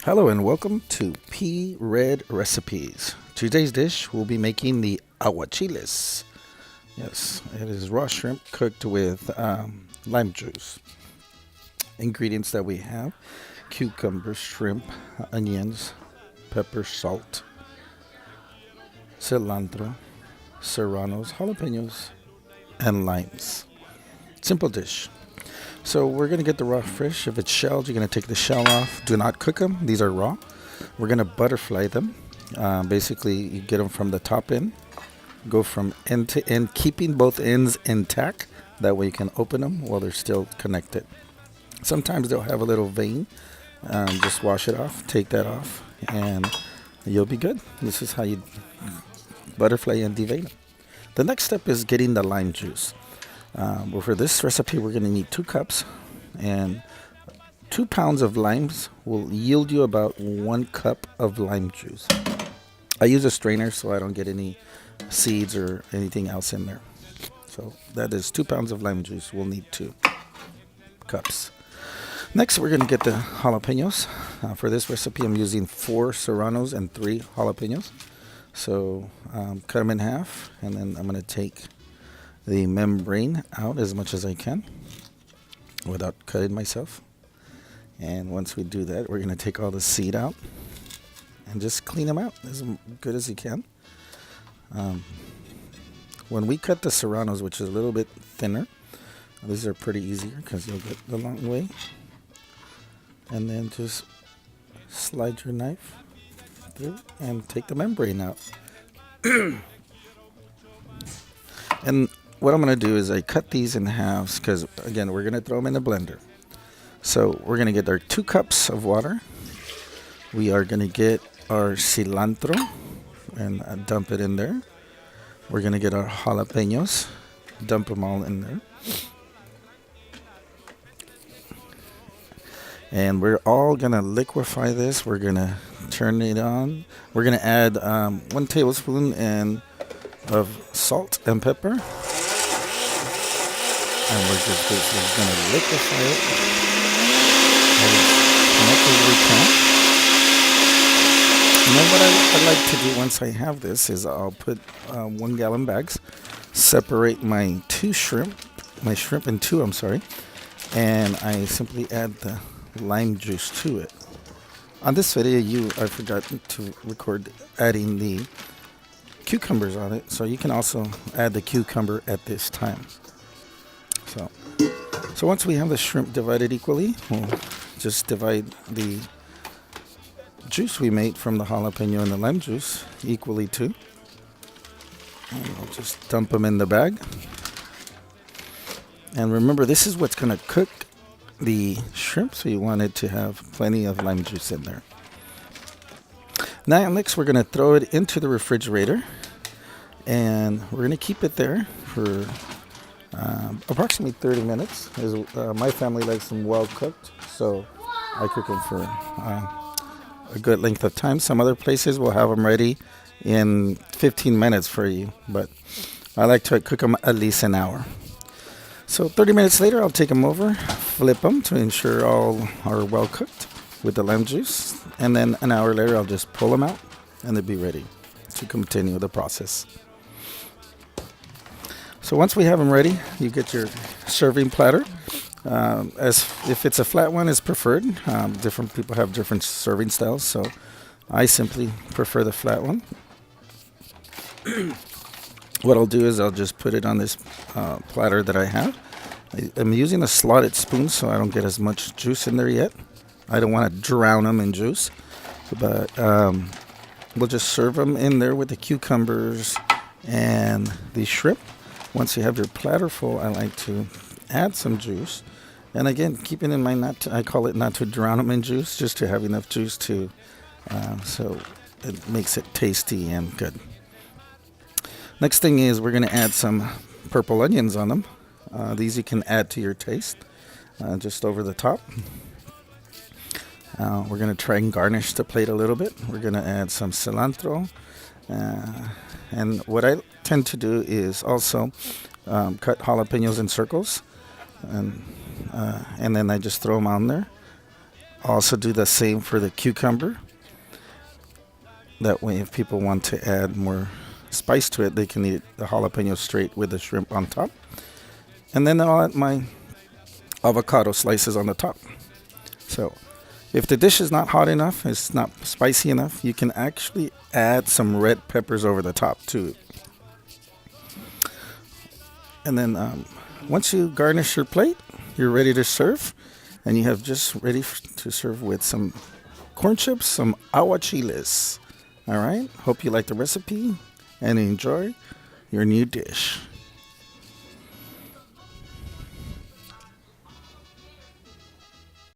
Hello and welcome to Pea Red Recipes. Today's dish will be making the aguachiles. Yes, it is raw shrimp cooked with lime juice. Ingredients that we have: cucumber, shrimp, onions, pepper, salt, cilantro, serranos, jalapenos, and limes. Simple dish. So we're going to get the raw fish. If it's shelled, you're going to take the shell off. Do not cook them. These are raw. We're going to butterfly them. Basically, you get them from the top end. Go from end to end, keeping both ends intact. That way you can open them while they're still connected. Sometimes they'll have a little vein. Just wash it off. Take that off. And you'll be good. This is how you butterfly and devein them. The next step is getting the lime juice. Well, for this recipe, we're going to need 2 cups, and 2 pounds of limes will yield you about 1 cup of lime juice. I use a strainer so I don't get any seeds or anything else in there. So that is 2 pounds of lime juice. We'll need 2 cups. Next, we're going to get the jalapenos. For this recipe, I'm using 4 serranos and 3 jalapenos. So cut them in half, and then I'm going to take the membrane out as much as I can without cutting myself. And once we do that, we're going to take all the seed out and just clean them out as good as you can. When we cut the serranos, which is a little bit thinner, these are pretty easier because you'll get the long way. And then just slide your knife through and take the membrane out. And what I'm going to do is I cut these in halves because, again, we're going to throw them in the blender. So we're going to get our 2 cups of water. We are going to get our cilantro and dump it in there. We're going to get our jalapenos, dump them all in there. And we're all going to liquefy this. We're going to turn it on. We're going to add 1 tablespoon of salt and pepper. And we're just basically going to liquefy it as much as we can. And then what I like to do once I have this is I'll put 1 gallon bags, separate my shrimp in 2, and I simply add the lime juice to it. On this video, I forgot to record adding the cucumbers on it, so you can also add the cucumber at this time. So once we have the shrimp divided equally, we'll just divide the juice we made from the jalapeno and the lime juice equally too. And we'll just dump them in the bag. And remember, this is what's going to cook the shrimp, so you want it to have plenty of lime juice in there. Now next we're going to throw it into the refrigerator, and we're going to keep it there for approximately 30 minutes. My family likes them well cooked, so I cook them for a good length of time. Some other places will have them ready in 15 minutes for you, but I like to cook them at least an hour. So 30 minutes later, I'll take them over, flip them to ensure all are well cooked with the lime juice, and then an hour later, I'll just pull them out, and they'll be ready to continue the process. So once we have them ready, you get your serving platter. As if it's a flat one, is preferred. Different people have different serving styles, so I simply prefer the flat one. What I'll do is I'll just put it on this platter that I have. I'm using a slotted spoon so I don't get as much juice in there yet. I don't want to drown them in juice, but we'll just serve them in there with the cucumbers and the shrimp. Once you have your platter full, I like to add some juice. And again, keeping in mind, I call it not to drown them in juice, just to have enough juice so it makes it tasty and good. Next thing is we're going to add some purple onions on them. These you can add to your taste, just over the top. We're going to try and garnish the plate a little bit. We're going to add some cilantro. And what I tend to do is also cut jalapenos in circles, and then I just throw them on there. Also do the same for the cucumber. That way, if people want to add more spice to it, they can eat the jalapeno straight with the shrimp on top. And then I'll add my avocado slices on the top. So if the dish is not hot enough, it's not spicy enough, you can actually add some red peppers over the top too. And then once you garnish your plate, you're ready to serve. And you have just ready to serve with some corn chips, some aguachiles. All right. Hope you like the recipe and enjoy your new dish.